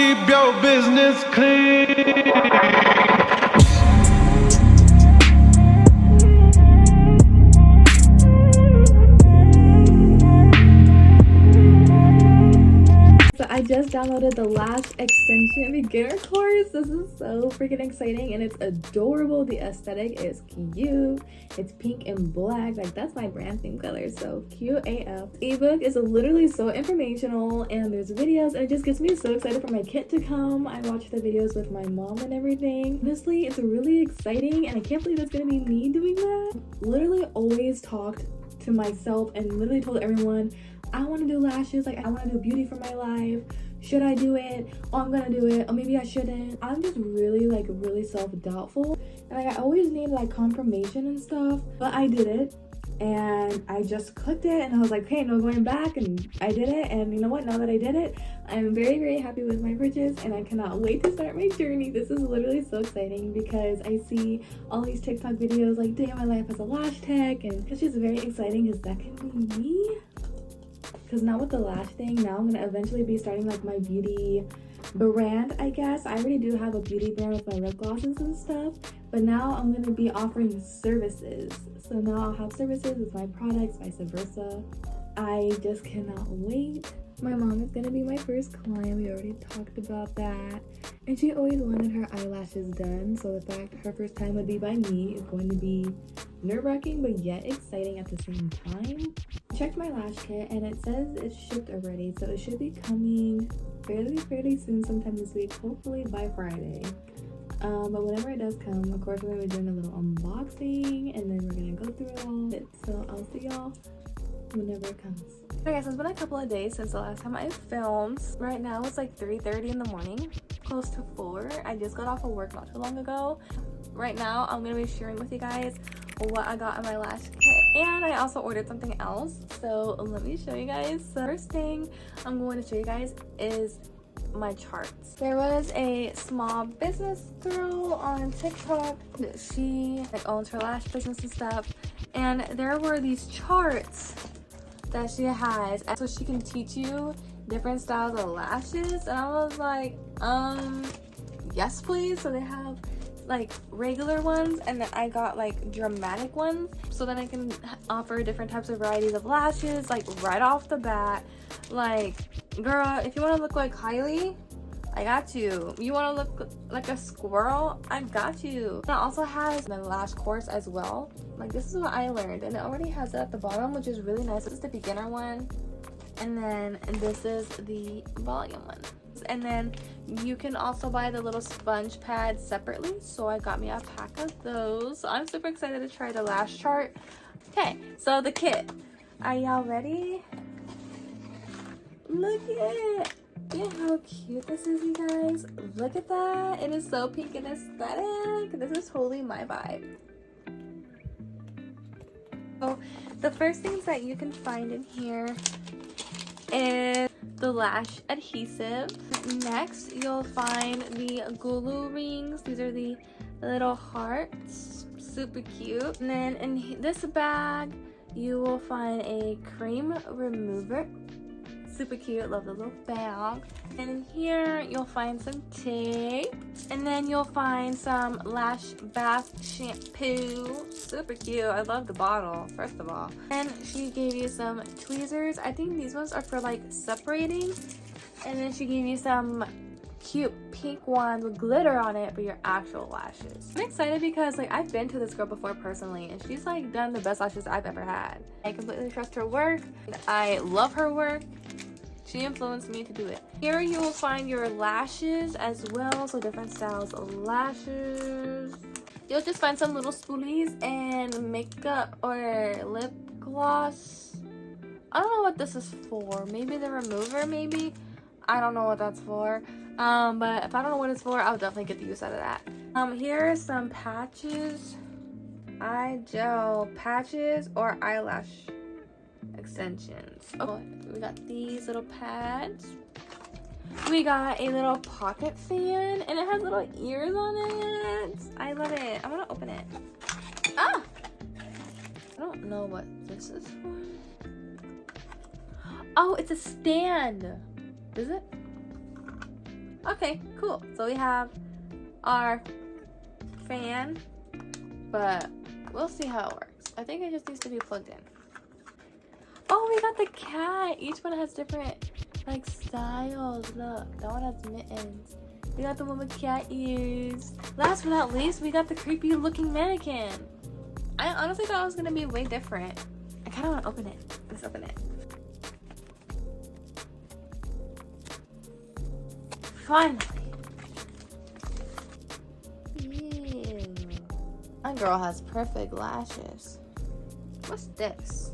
keep your business clean. So I just downloaded the Lash Extension beginner course. This is so freaking exciting and it's adorable. The aesthetic is cute. It's pink and black. Like, that's my brand theme color. So cute AF. Ebook is literally so informational and there's videos and it just gets me so excited for my kit to come. I watch the videos with my mom and everything. Honestly, it's really exciting and I can't believe it's gonna be me doing that. Literally always talked to myself and literally told everyone, I want to do lashes, like I want to do beauty for my life. Should I do it? Oh, I'm gonna do it. Or maybe I shouldn't. I'm just really self-doubtful. And like, I always need like confirmation and stuff. But I did it. And I just clicked it. And I was like, hey, no going back. And I did it. And you know what? Now that I did it, I'm very happy with my purchase. And I cannot wait to start my journey. This is literally so exciting because I see all these TikTok videos like, day in my life as a lash tech. And it's just very exciting because that can be me. Because now with the lash thing, now I'm gonna eventually be starting like my beauty brand, I guess. I already do have a beauty brand with my lip glosses and stuff, but now I'm gonna be offering services. So now I'll have services with my products, vice versa. I just cannot wait. My mom is gonna be my first client. We already talked about that. And she always wanted her eyelashes done. So the fact her first time would be by me is going to be nerve-wracking but yet exciting at the same time. I checked my lash kit and it says it's shipped already. So it should be coming fairly soon, sometime this week, hopefully by Friday. But whenever it does come, of course, we're gonna be doing a little unboxing and then we're gonna go through it all. So I'll see y'all whenever it comes. Okay guys, it's been a couple of days since the last time I filmed. Right now it's like 3:30 in the morning, close to 4. I just got off of work not too long ago. Right now I'm gonna be sharing with you guys what I got in my lash kit, and I also ordered something else, so let me show you guys. So first thing I'm going to show you guys is my charts. There was a small business girl on TikTok that she like owns her lash business and stuff, and there were these charts that she has so she can teach you different styles of lashes, and I was like, yes please. So they have like regular ones and then I got like dramatic ones so that I can offer different types of varieties of lashes like right off the bat. Like, girl, if you want to look like Kylie, I got you. You want to look like a squirrel, I got you. It also has the lash course as well. Like, this is what I learned and it already has it at the bottom, which is really nice. This is the beginner one and then this is the volume one. And then you can also buy the little sponge pads separately, so I got me a pack of those. So I'm super excited to try the lash chart. Okay, so the kit, are y'all ready? Look at it. Look how cute this is, you guys. Look at that. It is so pink and aesthetic. This is totally my vibe. So the first things that you can find in here is the lash adhesive. Next, you'll find the glue rings. These are the little hearts, super cute. And then in this bag, you will find a cream remover, super cute. Love the little bag. And in here, you'll find some tape. And then you'll find some lash bath shampoo, super cute. I love the bottle, first of all. And she gave you some tweezers. I think these ones are for like separating. And then she gave you some cute pink ones with glitter on it for your actual lashes. I'm excited because like I've been to this girl before personally and she's like done the best lashes I've ever had. I completely trust her work. I love her work. She influenced me to do it. Here you will find your lashes as well, so different styles of lashes. You'll just find some little spoolies and makeup or lip gloss. I don't know what this is for. Maybe the remover, maybe? I don't know what that's for. But if I don't know what it's for, I'll definitely get the use out of that. Here are some patches. Eye gel patches or eyelash extensions. Oh, we got these little pads. We got a little pocket fan and it has little ears on it. I love it. I'm gonna open it. Ah! I don't know what this is for. Oh, it's a stand. Is it? Okay, cool. So we have our fan, but we'll see how it works. I think it just needs to be plugged in. Oh, we got the cat. Each one has different like styles. Look, that one has mittens. We got the one with cat ears. Last but not least, we got the creepy looking mannequin. I honestly thought it was gonna be way different. I kind of want to open it. Let's open it. Finally. Ew. My girl has perfect lashes. What's this?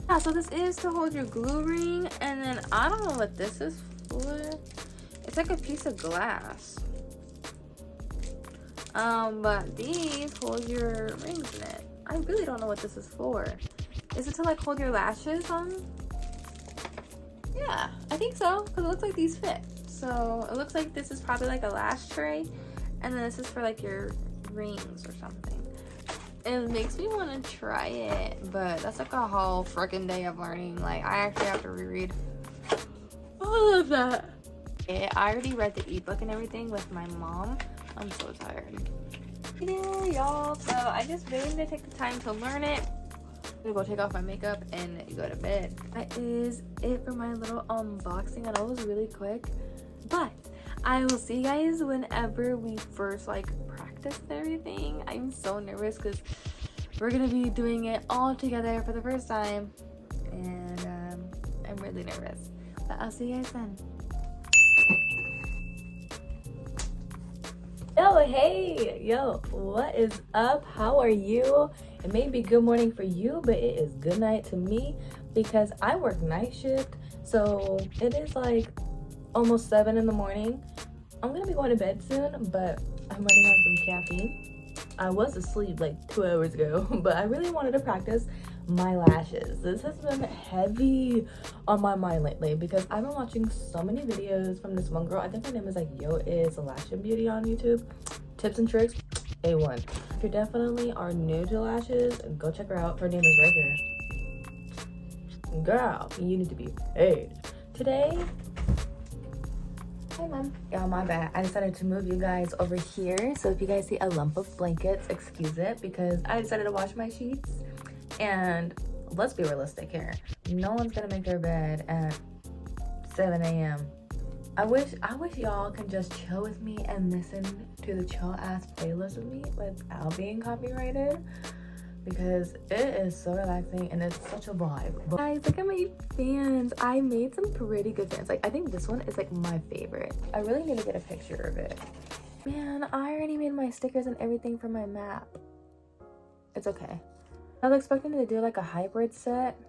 Yeah, so this is to hold your glue ring, and then I don't know what this is for. It's like a piece of glass. But these hold your rings in it. I really don't know what this is for. Is it to like hold your lashes on? Yeah, I think so, because it looks like these fit. So it looks like this is probably like a lash tray, and then this is for like your rings or something. It makes me want to try it, but that's like a whole freaking day of learning. Like, I actually have to reread all of that. I already read the ebook and everything with my mom. I'm so tired. Yeah, y'all. So I just waited to take the time to learn it. I'm gonna go take off my makeup and go to bed. That is it for my little unboxing. I know it was really quick, but I will see you guys whenever we first like practice everything. I'm so nervous because we're gonna be doing it all together for the first time, and I'm really nervous. But I'll see you guys then. Yo, hey, yo, what is up? How are you? It may be good morning for you, but it is good night to me because I work night shift. So it is like almost 7 in the morning. I'm gonna be going to bed soon, but I'm running on some caffeine. I was asleep like 2 hours ago, but I really wanted to practice my lashes. This has been heavy on my mind lately because I've been watching so many videos from this one girl. I think her name is like youre Lash Beauty on YouTube. Tips and tricks, A1. If you definitely are new to lashes, go check her out. Her name is right here. Girl, you need to be paid. Today, hi mom. Yeah, my bad. I decided to move you guys over here. So if you guys see a lump of blankets, excuse it, because I decided to wash my sheets. And let's be realistic here. No one's gonna make their bed at 7 a.m. I wish y'all can just chill with me and listen to the chill ass playlist with me without being copyrighted, because it is so relaxing and it's such a vibe. But Guys, look at my fans. I made some pretty good fans. Like, I think this one is like my favorite. I really need to get a picture of it. Man, I already made my stickers and everything for my map. It's okay. I was expecting to do like a hybrid set,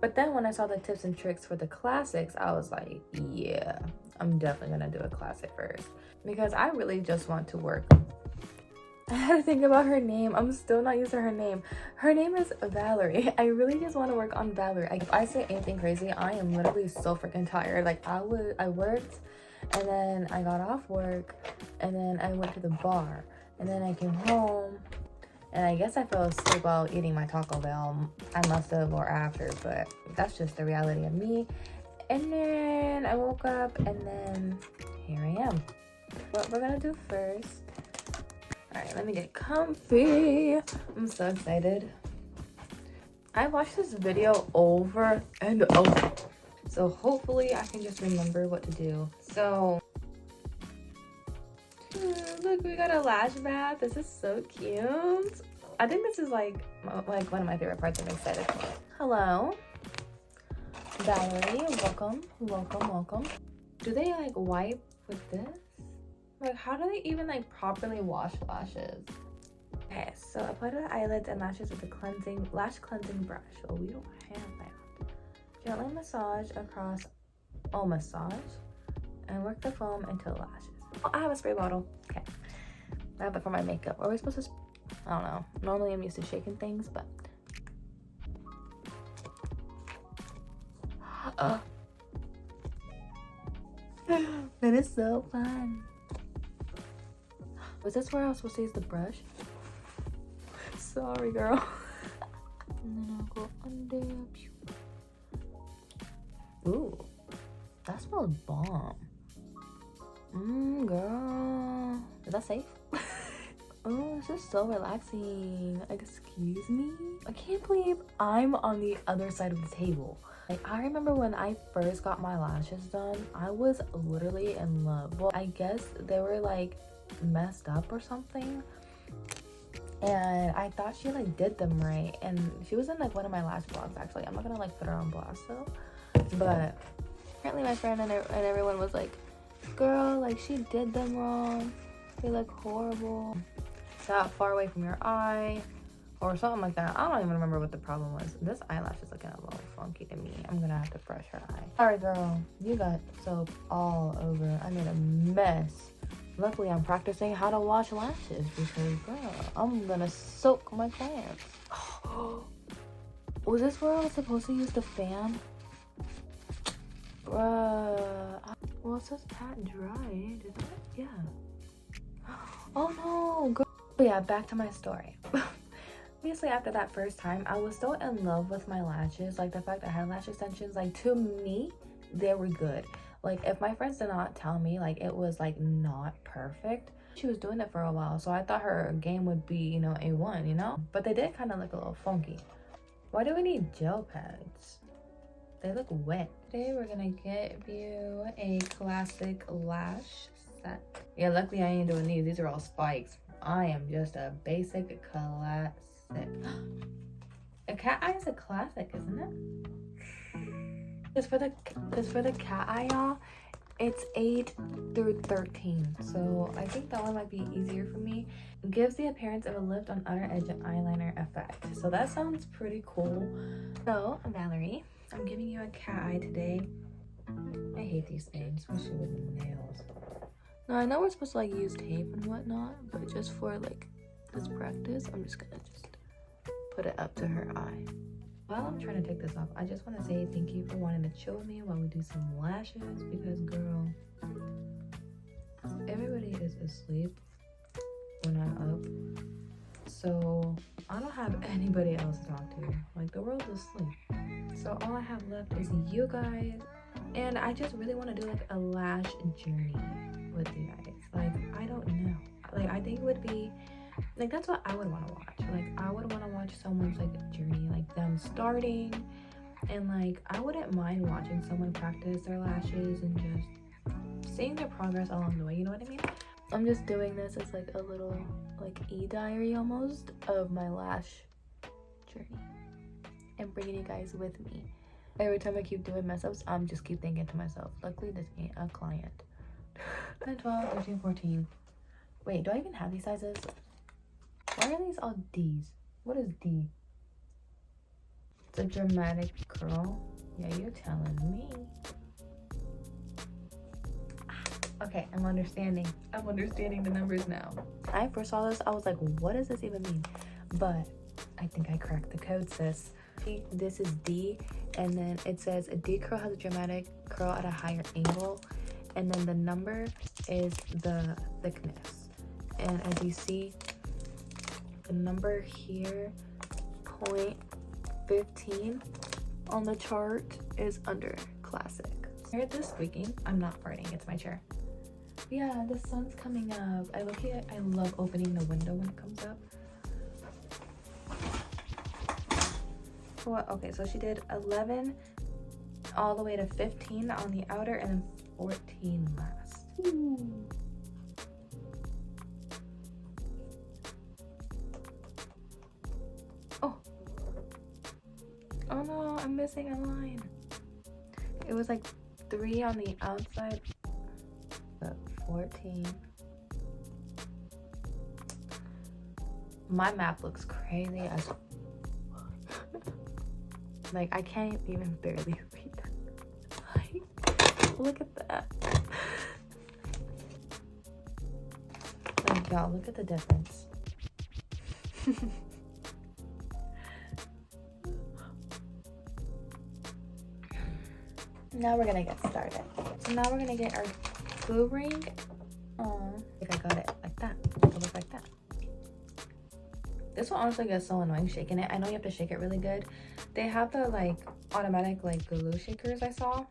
but then when I saw the tips and tricks for the classics, I was like, yeah, I'm definitely gonna do a classic first, because I really just want to work. I had to think about her name. I'm still not used to her name. Her name is Valerie. I really just want to work on Valerie. If I say anything crazy, I am literally so freaking tired. Like, I worked, and then I got off work, and then I went to the bar, and then I came home. And I guess I fell asleep while eating my Taco Bell. I must have, or after, but that's just the reality of me. And then I woke up, and then here I am. What we're gonna do first. All right, let me get comfy. I'm so excited. I watched this video over and over, so hopefully I can just remember what to do. So, look, we got a lash bath. This is so cute. I think this is like one of my favorite parts. I'm excited for. Hello, Valerie. Welcome. Do they like wipe with this? Like, how do they even like properly wash lashes? Okay, so apply to the eyelids and lashes with a lash cleansing brush. Oh, we don't have that. Gently massage across. Oh, massage and work the foam into the lashes. Oh, I have a spray bottle. Okay. I have it for my makeup. Are we supposed to? I don't know. Normally I'm used to shaking things, but. That is so fun. Was this where I was supposed to use the brush? Sorry, girl. And then I'll go under. Ooh, that's smells bomb. Girl. Is that safe? Oh, this is so relaxing. Excuse me? I can't believe I'm on the other side of the table. Like, I remember when I first got my lashes done, I was literally in love. Well, I guess they were like messed up or something. And I thought she like did them right. And she was in like one of my last vlogs actually. I'm not gonna like put her on blast though. But apparently my friend and everyone was like, girl, like she did them wrong. They look horrible. That far away from your eye or something like that. I don't even remember what the problem was. This eyelash is looking a little funky to me. I'm gonna have to brush her eye. Sorry girl, you got soap all over. I made a mess. Luckily I'm practicing how to wash lashes because girl, I'm gonna soak my clients. Was this where I was supposed to use the fan? Bruh. Well, it says pat dry, didn't it? Yeah. Oh no, girl. But yeah, back to my story. Obviously, after that first time, I was so in love with my lashes. Like, the fact I had lash extensions, like, to me, they were good. Like, if my friends did not tell me, like, it was, like, not perfect, she was doing it for a while. So I thought her game would be, you know, A1, you know? But they did kind of look a little funky. Why do we need gel pads? They look wet. Today, we're gonna give you a classic lash set. Yeah, luckily I ain't doing these. These are all spikes. I am just a basic classic. A cat eye is a classic, isn't it? Because for the cat eye, y'all, it's 8 through 13. So I think that one might be easier for me. It gives the appearance of a lift on outer edge eyeliner effect. So that sounds pretty cool. So, Valerie, I'm giving you a cat eye today. I hate these things, especially with nails. Now, I know we're supposed to like use tape and whatnot, but just for like this practice, I'm just gonna put it up to her eye. While I'm trying to take this off, I just want to say thank you for wanting to chill with me while we do some lashes because girl, everybody is asleep when I'm up. So I don't have anybody else to talk to. Like, the world's asleep. So all I have left is you guys. And I just really want to do like a lash journey with you guys. Like, I don't know. Like, I think it would be like, that's what I would want to watch. Like, I would want to watch someone's like journey, like them starting, and like I wouldn't mind watching someone practice their lashes and just seeing their progress along the way, you know what I mean? I'm just doing this as like a little like e-diary almost of my lash journey and bringing you guys with me. Every time I keep doing mess ups, I'm just keep thinking to myself, luckily this ain't a client. 10, 12, 13, 14. Wait, do I even have these sizes? Why are these all D's? What is D? It's a dramatic curl. Yeah, you're telling me. Okay, I'm understanding. I'm understanding the numbers now. When I first saw this, I was like, what does this even mean? But I think I cracked the code, sis. This is D, and then it says a D curl has a dramatic curl at a higher angle, and then the number is the thickness. And as you see, the number here, 0.15 on the chart, is under classic. Hear this squeaking? I'm not farting, it's my chair. Yeah, the sun's coming up. I love opening the window when it comes up. What? Okay, so she did 11 all the way to 15 on the outer and then 14 last. Ooh. Oh no, I'm missing a line. It was like 3 on the outside, but 14. My map looks crazy as like, I can't even barely read that. Like, look at that. Like, y'all, look at the difference. Now we're gonna get started. So now we're gonna get our glue ring. I think I got it like that. It'll look like that. This will honestly get so annoying shaking it. I know you have to shake it really good. They have the like automatic like glue shakers I saw.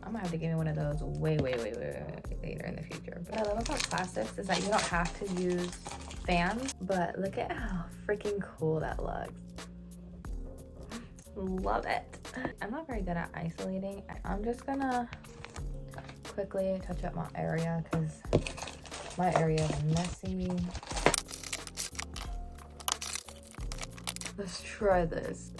I'm I'm gonna have to give me one of those way later in the future. But what I love about plastics is that you don't have to use fans, but look at how freaking cool that looks. Love it. I'm not very good at isolating. I'm just gonna quickly touch up my area because my area is messy. Let's try this.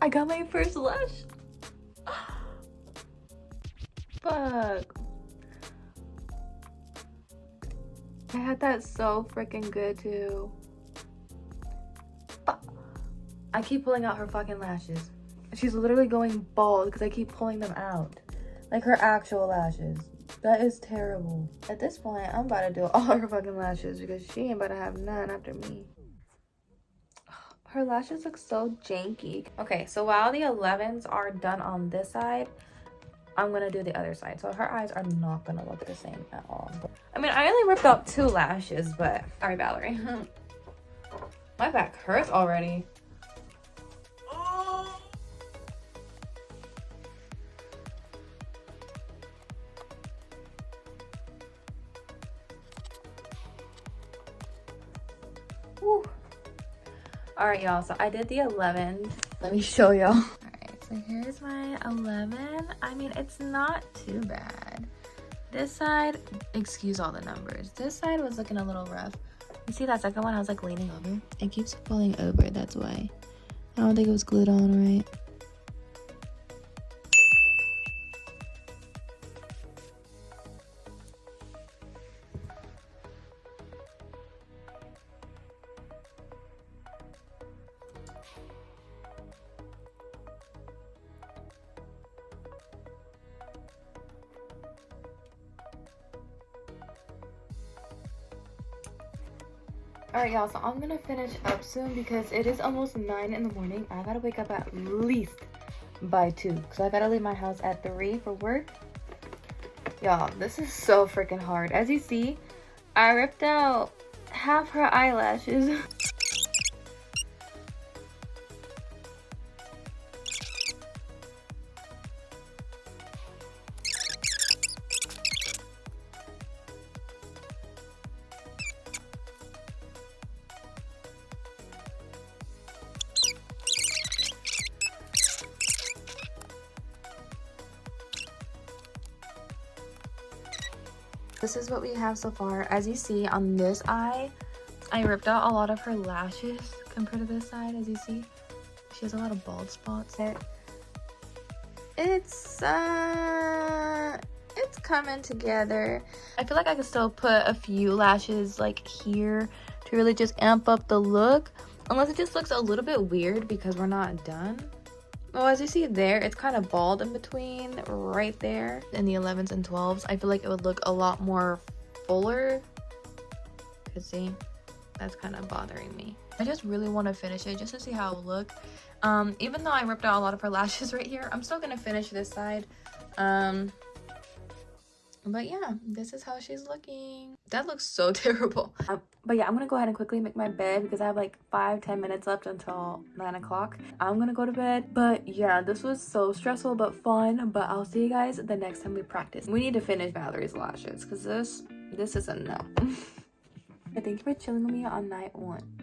I got my first lash. Fuck. I had that so freaking good too. Fuck. I keep pulling out her fucking lashes. She's literally going bald because I keep pulling them out. Like her actual lashes. That is terrible. At this point, I'm about to do all her fucking lashes because she ain't about to have none after me. Her lashes look so janky. Okay, so while the 11s are done on this side, I'm gonna do the other side. So her eyes are not gonna look the same at all. I mean, I only ripped out 2 lashes, but sorry, Valerie. My back hurts already. Whew. All right, y'all, so I did the 11. Let me show y'all. All right, so here's my 11. I mean, it's not too bad. This side, excuse all the numbers. This side was looking a little rough. You see that second one? I was like leaning over. It keeps falling over, that's why. I don't think it was glued on right. Alright, y'all, so I'm gonna finish up soon because it is almost 9 in the morning. I gotta wake up at least by 2 because I gotta leave my house at 3 for work. Y'all, this is so freaking hard. As you see, I ripped out half her eyelashes. This is what we have so far. As you see on this eye, I ripped out a lot of her lashes compared to this side. As you see, she has a lot of bald spots there. It's coming together. I feel like I could still put a few lashes like here to really just amp up the look, unless it just looks a little bit weird because we're not done. Well, as you see there, it's kind of bald in between right there. In the 11s and 12s, I feel like it would look a lot more fuller. Cause see, that's kind of bothering me. I just really want to finish it just to see how it will look. Even though I ripped out a lot of her lashes right here, I'm still gonna finish this side. But yeah, this is how she's looking. That looks so terrible. But yeah, I'm gonna go ahead and quickly make my bed because I have like 5-10 minutes left until 9 o'clock. I'm gonna go to bed. But yeah, this was so stressful but fun. But I'll see you guys the next time we practice. We need to finish Valerie's lashes because this is a no. Thank you for chilling with me on night 1.